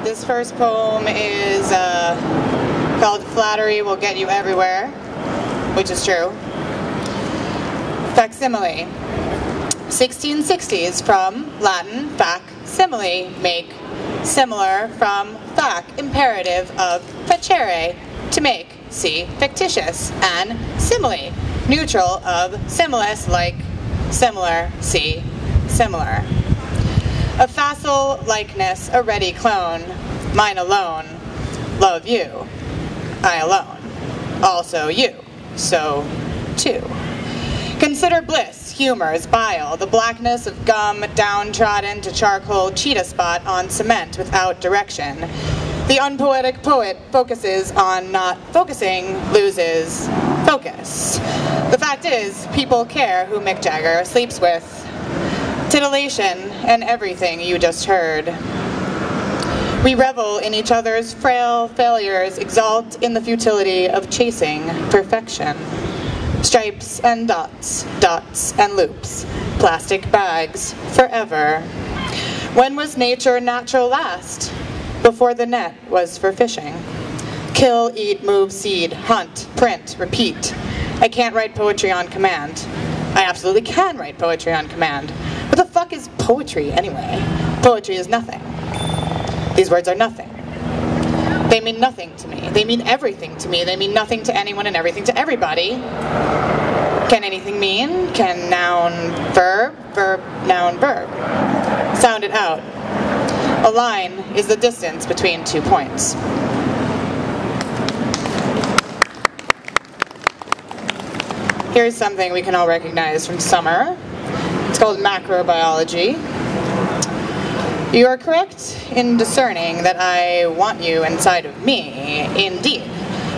This first poem is called Flattery Will Get You Everywhere, which is true. Facsimile. 1660s from Latin fac simile, make, similar from fac, imperative of facere, to make, see, fictitious, and simile, neutral of similis, like, similar, see, similar. A facile likeness, a ready clone, mine alone, love you, I alone, also you, so too. Consider bliss, humors, bile, the blackness of gum downtrodden to charcoal cheetah spot on cement without direction. The unpoetic poet focuses on not focusing, loses focus. The fact is, people care who Mick Jagger sleeps with. Titillation and everything you just heard. We revel in each other's frail failures, exalt in the futility of chasing perfection. Stripes and dots, dots and loops, plastic bags, forever. When was nature natural last? Before the net was for fishing. Kill, eat, move, seed, hunt, print, repeat. I can't write poetry on command. I absolutely can write poetry on command. What the fuck is poetry anyway? Poetry is nothing. These words are nothing. They mean nothing to me. They mean everything to me. They mean nothing to anyone and everything to everybody. Can anything mean? Can noun, verb, verb, noun, verb? Sound it out. A line is the distance between 2 points. Here's something we can all recognize from summer. It's called macrobiology. You are correct in discerning that I want you inside of me, indeed.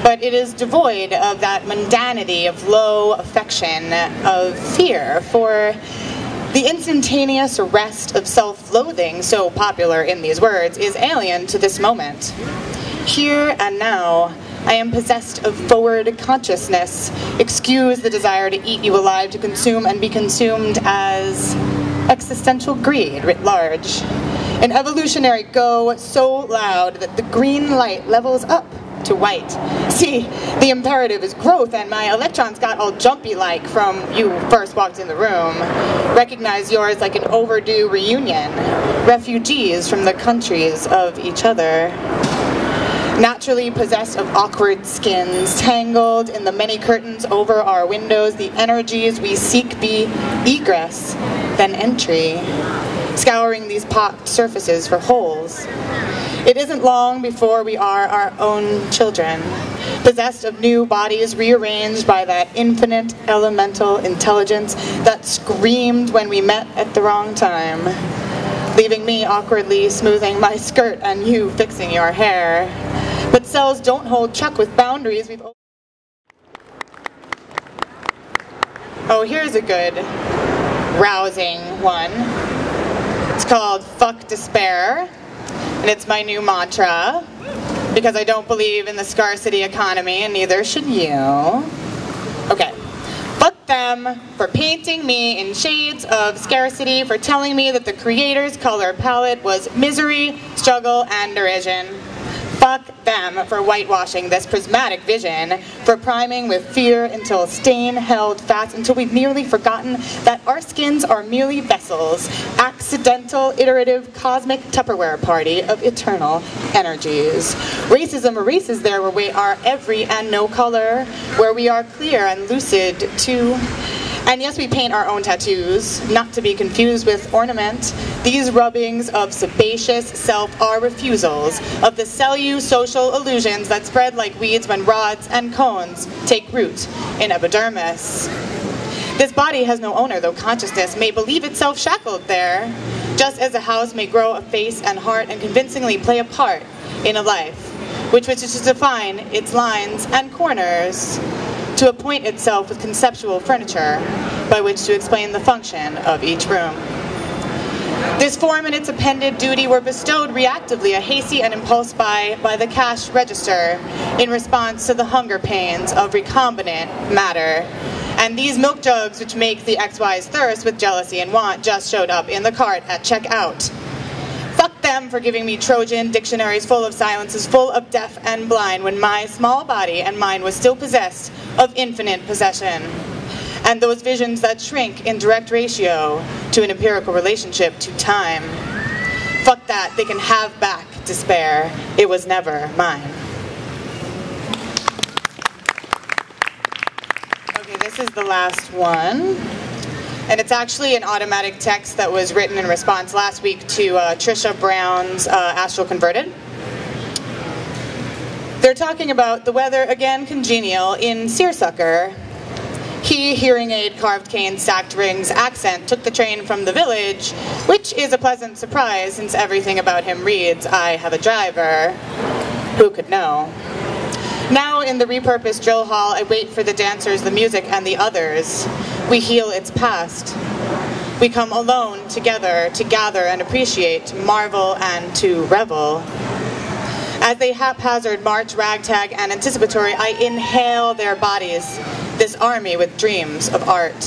But it is devoid of that mundanity of low affection, of fear, for the instantaneous arrest of self-loathing, so popular in these words, is alien to this moment. Here and now, I am possessed of forward consciousness. Excuse the desire to eat you alive, to consume and be consumed as existential greed writ large. An evolutionary go so loud that the green light levels up to white. See, the imperative is growth, and my electrons got all jumpy like from you first walked in the room. Recognize yours like an overdue reunion. Refugees from the countries of each other. Naturally possessed of awkward skins, tangled in the many curtains over our windows, the energies we seek be egress, then entry, scouring these pocked surfaces for holes. It isn't long before we are our own children, possessed of new bodies rearranged by that infinite elemental intelligence that screamed when we met at the wrong time, leaving me awkwardly smoothing my skirt and you fixing your hair. But cells don't hold truck with boundaries. Oh, here's a good, rousing one. It's called Fuck Despair, and it's my new mantra, because I don't believe in the scarcity economy, and neither should you. Okay. Fuck them for painting me in shades of scarcity, for telling me that the creator's color palette was misery, struggle, and derision. Fuck them for whitewashing this prismatic vision, for priming with fear until stain held fast, until we've nearly forgotten that our skins are merely vessels, accidental, iterative, cosmic Tupperware party of eternal energies. Racism erases there where we are every and no color, where we are clear and lucid too. And yes, we paint our own tattoos, not to be confused with ornament. These rubbings of sebaceous self are refusals of the social illusions that spread like weeds when rods and cones take root in epidermis. This body has no owner, though consciousness may believe itself shackled there, just as a house may grow a face and heart and convincingly play a part in a life, which is to define its lines and corners, to appoint itself with conceptual furniture by which to explain the function of each room. This form and its appended duty were bestowed reactively, a hasty and impulse buy by the cash register in response to the hunger pains of recombinant matter. And these milk jugs which make the XY's thirst with jealousy and want just showed up in the cart at checkout. Fuck them. them for giving me Trojan dictionaries full of silences, full of deaf and blind, when my small body and mind was still possessed of infinite possession. And those visions that shrink in direct ratio to an empirical relationship to time. Fuck that, they can have back despair. It was never mine. Okay, this is the last one. And it's actually an automatic text that was written in response last week to Trisha Brown's Astral Converted. They're talking about the weather, again congenial, in Seersucker. He, hearing aid, carved cane, stacked rings, accent, took the train from the village, which is a pleasant surprise since everything about him reads, I have a driver. Who could know? Now in the repurposed drill hall, I wait for the dancers, the music, and the others. We heal its past. We come alone together to gather and appreciate, to marvel and to revel. As they haphazard march, ragtag, and anticipatory, I inhale their bodies, this army with dreams of art.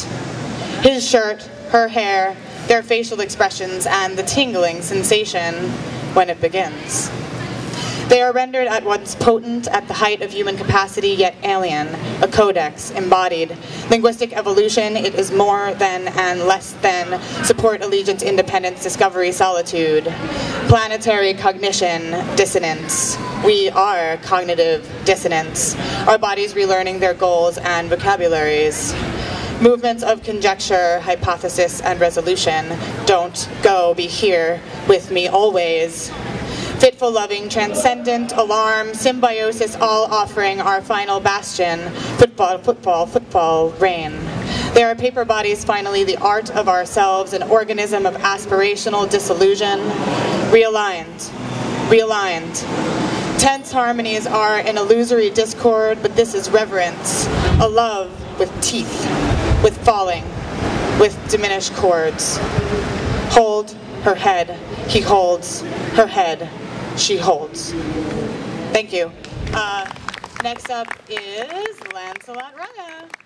His shirt, her hair, their facial expressions, and the tingling sensation when it begins. They are rendered at once potent at the height of human capacity, yet alien, a codex, embodied. Linguistic evolution, it is more than and less than, support, allegiance, independence, discovery, solitude. Planetary cognition, dissonance. We are cognitive dissonance, our bodies relearning their goals and vocabularies. Movements of conjecture, hypothesis, and resolution. Don't go, be here with me always. Fitful, loving, transcendent, alarm, symbiosis, all offering our final bastion. Football, football, football, rain. They are paper bodies, finally, the art of ourselves, an organism of aspirational disillusion. Realigned, realigned. Tense harmonies are an illusory discord, but this is reverence. A love with teeth, with falling, with diminished chords. Hold her head, he holds her head. She holds. Thank you. Next up is Lancelot Runga.